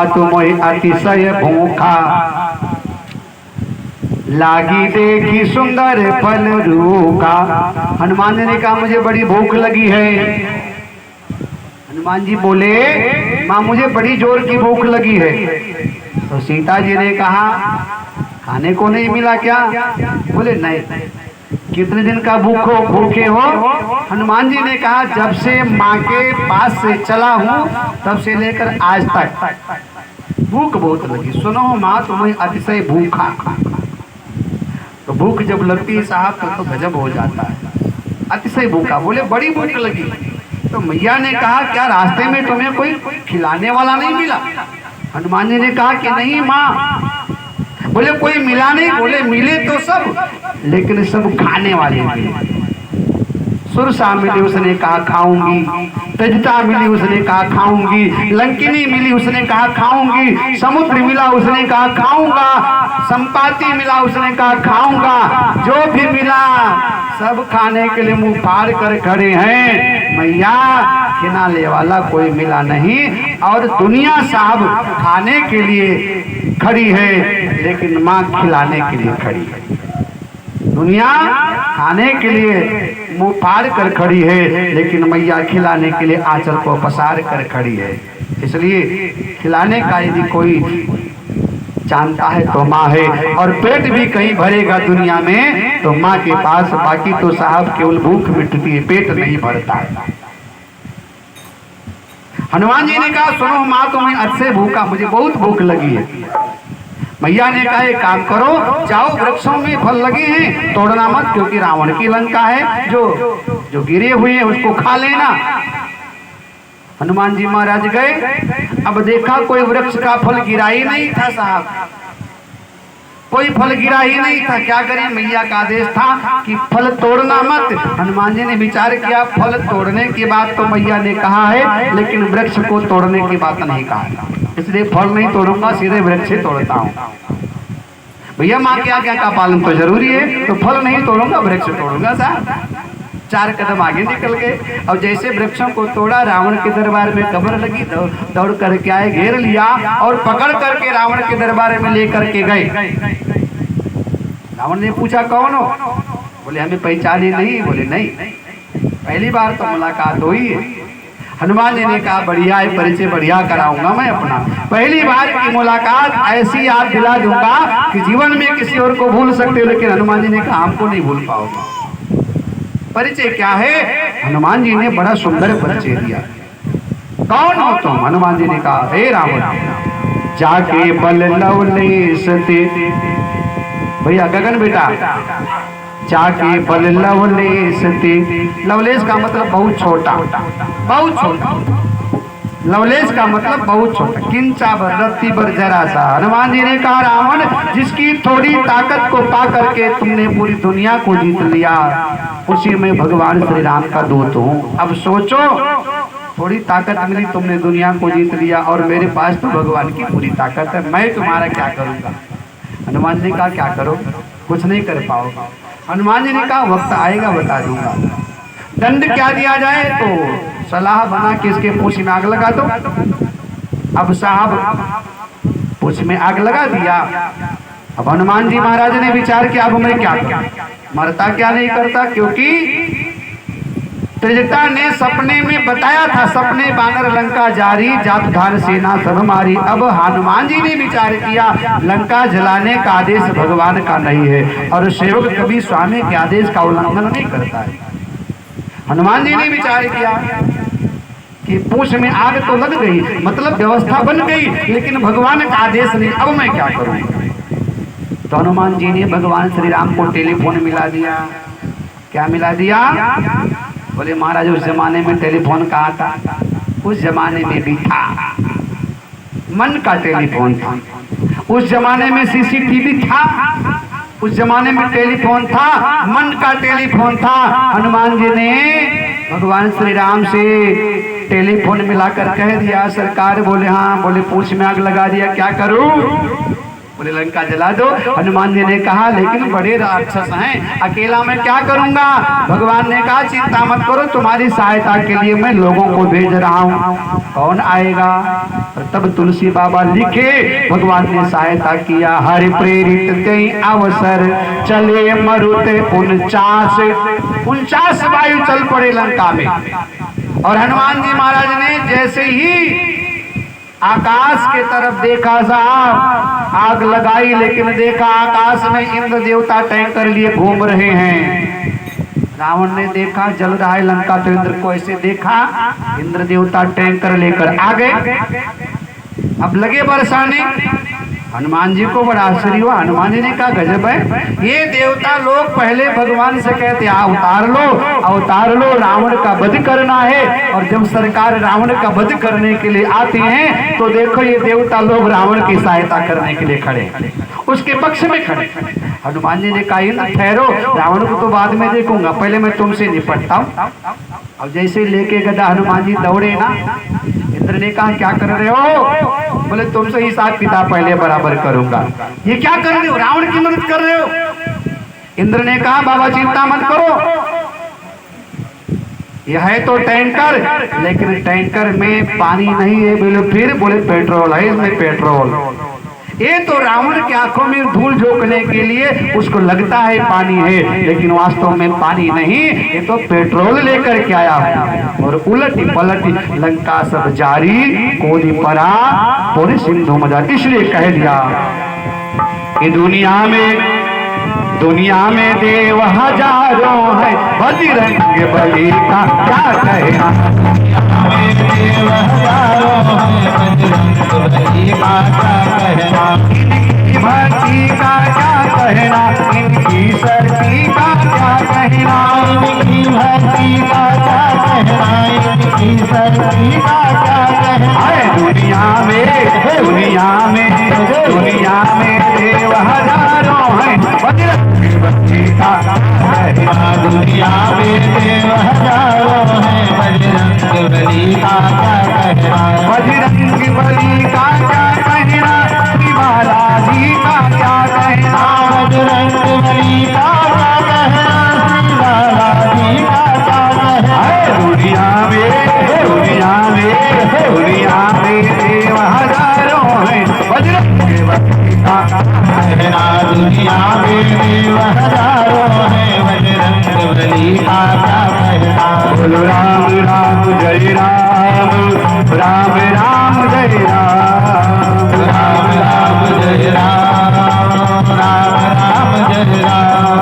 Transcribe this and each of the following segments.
तुम अतिशय भूखा, लागी देखी सुंदर फल रूखा। हनुमान जी ने कहा मुझे बड़ी भूख लगी है। हनुमान जी बोले माँ मुझे बड़ी जोर की भूख लगी है। तो सीता जी ने कहा खाने को नहीं मिला क्या? बोले नहीं। कितने दिन का भूखे हो? हनुमान जी ने कहा जब से माँ के पास से चला हूँ तब से लेकर आज तक भूख बहुत लगी। सुनो माँ तुम्हें अतिशय भूखा। तो भूख जब लगती है साहब तो गजब हो जाता है। अतिशय भूखा, बोले बड़ी भूख लगी। तो मैया ने कहा क्या रास्ते में तुम्हें कोई खिलाने वाला नहीं मिला? हनुमान जी ने कहा कि नहीं माँ। बोले कोई मिला नहीं? बोले मिले तो सब, लेकिन सब खाने वाले मिले। सुरसा मिली उसने कहा खाऊंगी, तजता मिली उसने कहा खाऊंगी, लंकिनी मिली उसने कहा खाऊंगी, समुद्र मिला उसने कहा खाऊंगा, संपाति मिला उसने कहा खाऊंगा। जो भी मिला सब खाने के लिए मुंह फाड़ कर खड़े हैं। मैया खिलाने वाला कोई मिला नहीं और दुनिया साहब खाने के लिए खड़ी है लेकिन माँ खिलाने के लिए खड़ी है। दुनिया खाने के लिए मुंह फाड़ कर खड़ी है लेकिन मैया खिलाने के लिए आंचल को पसार कर खड़ी है। इसलिए खिलाने का यदि कोई जानता है तो माँ है। और पेट भी कहीं भरेगा दुनिया में तो माँ के पास, बाकी तो साहब केवल भूख मिटती है, पेट नहीं भरता है। हनुमान जी ने कहा सुनो माँ तुम्हें अच्छे भूखा, मुझे बहुत भूख लगी है। मैया ने कहा एक काम करो, जाओ वृक्षों में फल लगे हैं तोड़ना मत, क्योंकि रावण की लंका है, जो गिरे हुए हैं उसको खा लेना। हनुमान जी महाराज गए। अब देखा कोई वृक्ष का फल गिरा ही नहीं था साहब, कोई फल गिरा ही नहीं था। क्या करें? मैया का आदेश था कि फल तोड़ना मत। हनुमान जी ने विचार किया फल तोड़ने की बात तो मैया ने कहा है लेकिन वृक्ष को तोड़ने की बात नहीं कहा, इसलिए फल नहीं तोड़ूंगा, सीधे वृक्ष से तोड़ता हूँ। भैया माँ के आज्ञा का पालन तो जरूरी है, तो फल नहीं तोड़ूंगा वृक्ष तोड़ूंगा साहब। 4 कदम आगे निकल गए और जैसे वृक्षों को तोड़ा रावण के दरबार में कब्र लगी, दौड़ करके आए, घेर लिया और पकड़ करके रावण के दरबार में लेकर के गए। रावण ने पूछा कौन हो? बोले हमें पहचाने नहीं। बोले नहीं, पहली बार तो मुलाकात हुई है। हनुमान जी ने कहा बढ़िया है, परिचय बढ़िया कराऊंगा मैं अपना। पहली बार की मुलाकात ऐसी याद दिला दूंगा कि जीवन में किसी और को भूल सकते हो, लेकिन हनुमान जी ने कहा हमको नहीं भूल पाओगे। परिचय क्या है? हनुमान जी ने बड़ा सुंदर परिचय दिया। कौन हो तुम? हनुमान जी ने कहा हे रावण, जाके बल लवलेश ते। भैया गगन बेटा, जाके बल लवलेश ते। लवलेश का मतलब बहुत छोटा, बहुत छोटा। लवलेश का मतलब बहुत छोटा। किंचा भर रत्ती भर जरा सा। हनुमान जी ने कहा रावण, जिसकी थोड़ी ताकत को पा करके तुमने पूरी दुनिया को जीत लिया, उसी में भगवान श्री राम का दूत हूँ। अब सोचो, थोड़ी ताकत मिली, तुमने दुनिया को जीत लिया और मेरे पास तो भगवान की पूरी ताकत है, मैं तुम्हारा क्या करूँगा? हनुमान जी ने कहा क्या करो? कुछ नहीं कर पाओगे। हनुमान जी ने कहा वक्त आएगा बता दूंगा। दंड क्या दिया जाए? तो सलाह बना कि इसके पूंछ में आग लगा दो। अब साहब पूंछ में आग लगा दिया। अब हनुमान जी महाराज ने विचार किया अब मैं क्या करूं? मरता क्या नहीं करता, क्योंकि त्रिजटा ने सपने में बताया था, सपने बानर लंका जारी, जात धान सेना सब मारी। अब हनुमान जी ने विचार किया लंका जलाने का आदेश भगवान का नहीं है और सेवक कभी स्वामी के आदेश का उल्लंघन नहीं करता है। हनुमान जी ने विचार किया कि पूंछ में आग तो लग गई, मतलब व्यवस्था बन गई, लेकिन भगवान का आदेश नहीं, अब मैं क्या करूं? तो हनुमान जी ने भगवान श्री राम को टेलीफोन मिला दिया। क्या मिला दिया? बोले महाराज उस जमाने में टेलीफोन कहाँ था? उस जमाने में भी था, मन का टेलीफोन था। उस जमाने में सीसीटीवी था, उस जमाने में टेलीफोन था, मन का टेलीफोन था। हनुमान जी ने भगवान श्री राम से टेलीफोन मिलाकर कह दिया सरकार। बोले हाँ। बोले पूंछ में आग लगा दिया, क्या करूं? बोले लंका जला दो। हनुमान जी ने कहा लेकिन बड़े राक्षस हैं, अकेला मैं क्या करूंगा। भगवान ने कहा चिंता मत करो, तुम्हारी सहायता के लिए मैं लोगों को भेज रहा हूँ, कौन आएगा। और तब तुलसी बाबा लिखे भगवान ने सहायता किया। हरि प्रेरित कई अवसर चले मरुत 49 वायु चल पड़े लंका में। और हनुमान जी महाराज ने जैसे ही आकाश के तरफ देखा, साहब आग लगाई, लेकिन देखा आकाश में इंद्र देवता टैंकर लिए घूम रहे हैं। रावण ने देखा जल रहा है लंका, तो इंद्र को ऐसे देखा, इंद्र देवता टैंकर लेकर आ गए। अब लगे बरसाने। हनुमान जी को बड़ा आश्चर्य हुआ। हनुमान जी ने कहा गजब है, ये देवता लोग पहले भगवान से कहते अवतार लो, रावण का वध करना है। और जब सरकार रावण का वध करने के लिए आती है तो देखो ये देवता लोग रावण की सहायता करने के लिए खड़े, उसके पक्ष में खड़े। हनुमान जी ने कहा इंद्र ठहरो, रावण को तो बाद में देखूंगा, पहले मैं तुमसे निपटता हूँ। अब जैसे लेके गदा हनुमान जी दौड़े ना, इंद्र ने कहा क्या कर रहे हो। बोले तुमसे हिसाब किताब पहले बराबर करूंगा। ये क्या कर रहे हो, रावण की मदद कर रहे हो। इंद्र ने कहा बाबा चिंता मत करो, यह है तो टैंकर, लेकिन टैंकर में पानी नहीं है। बोले पेट्रोल है इसमें, पेट्रोल। ये तो रावण की आंखों में धूल झोंकने के लिए उसको लगता है पानी है, लेकिन वास्तव में पानी नहीं, ये तो पेट्रोल लेकर के आया है। और उलटी पलटी लंका सब जारी, कोदी परा पूरी सिंधु मजा। इसलिए कह दिया कि दुनिया में देव हजारों है, बजरंग बली का क्या कहना। देव हजारों है, बजरंग बली का क्या कहना। इनकी भक्ति का क्या कहना, इनकी शक्ति का क्या कहना। इनकी भक्ति का क्या कहना, इनकी शक्ति का क्या कहना। दुनिया में देव हजारों है, बजरंग बली का कहना। दुनिया में देव हजारों है, बजरंग बली का क्या कहना। बजरंग बली का क्या कहना, श्री बालाजी का क्या कहना। बजरंग बली का क्या कहना, श्री बालाजी का क्या कहना। दुनिया में देव हजारों है, बजरंग बली का कहना। दुनिया में देव हजारों है, बजरंग बली का क्या कहना। बोलो राम राम जय राम, राम राम जय राम, राम राम जय राम, राम राम जय राम।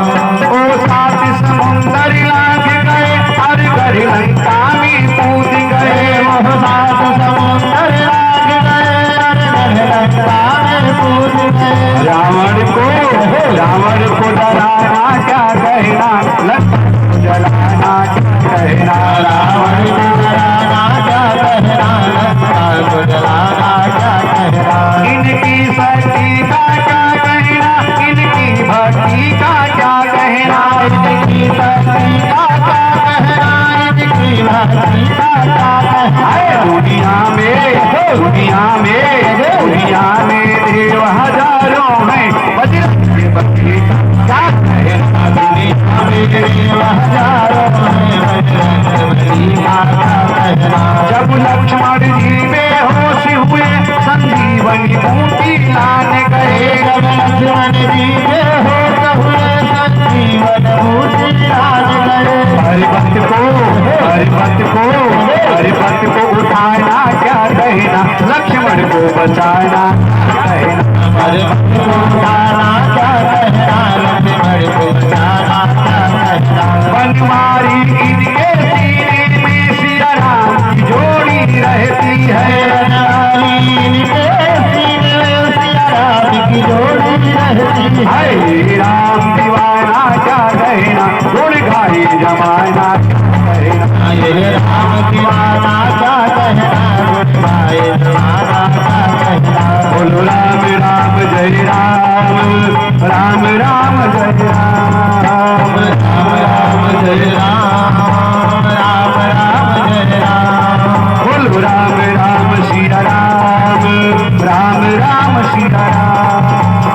ओ सात समुंदर लाग गए, हर घर लंका में कूद गए। वो सात समुंदर लाग गए, हर घर लंका में कूद गए। रावण को डराना क्या कहना, लंका को जलाना क्या कहना। रावण को डराना क्या कहना, लंका को जलाना क्या कहना। इनकी शक्ति का क्या कहना, इनकी भक्ति का क्या कहना। इनकी शक्ति का क्या कहना, इनकी भक्ति का क्या कहना। दुनिया में देव हजारों है, बजरंग बली का क्या कहना। दुनिया में देव हजारों है, बजरंग बली का क्या कहना। जब लक्ष्मण जी बेहोश हुए, संजीवनी बूटी लाने गए। जब लक्ष्मण जी बेहोश हुए, संजीवन बूटी लाने गए। हरिभक्त को उठाना क्या कहना, लक्ष्मण को बचाना कहना। हरिभक्त को उठाना क्या कहना, लक्ष्मण को बचाना क्या कहना। बनवारी इनके सीने में सिया राम की जोड़ी रहती है। बनवारी इनके सीने में सिया राम की जोड़ी रहती है। राम दीवाना क्या कहना, गुण गाई जमाना कहना। ये राम दीवाना क्या कहना, गुण गाई जमाना क्या कहना। बोलो राम राम जय राम, राम राम जय राम, राम राम जय राम, राम राम जय राम। बोलो राम राम सिया राम, राम राम सिया राम।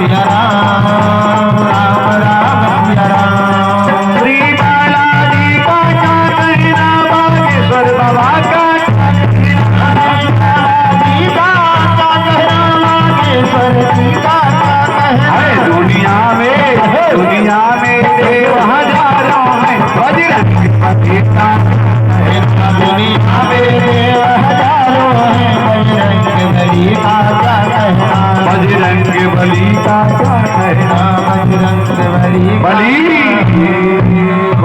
सिया राम राम राम सिया राम। श्री बालाजी का क्या कहना, बागेश्वर बाबा का क्या कहना, बालाजी का क्या कहना, बागेश्वर जी का क्या कहना। है दुनिया में देव हजारों हैं, बजरंग बली का दुनिया में देव हजारों हैं, बजरंग बली का क्या कहना। बजरंग बली का क्या कहना। बजरंग बली बली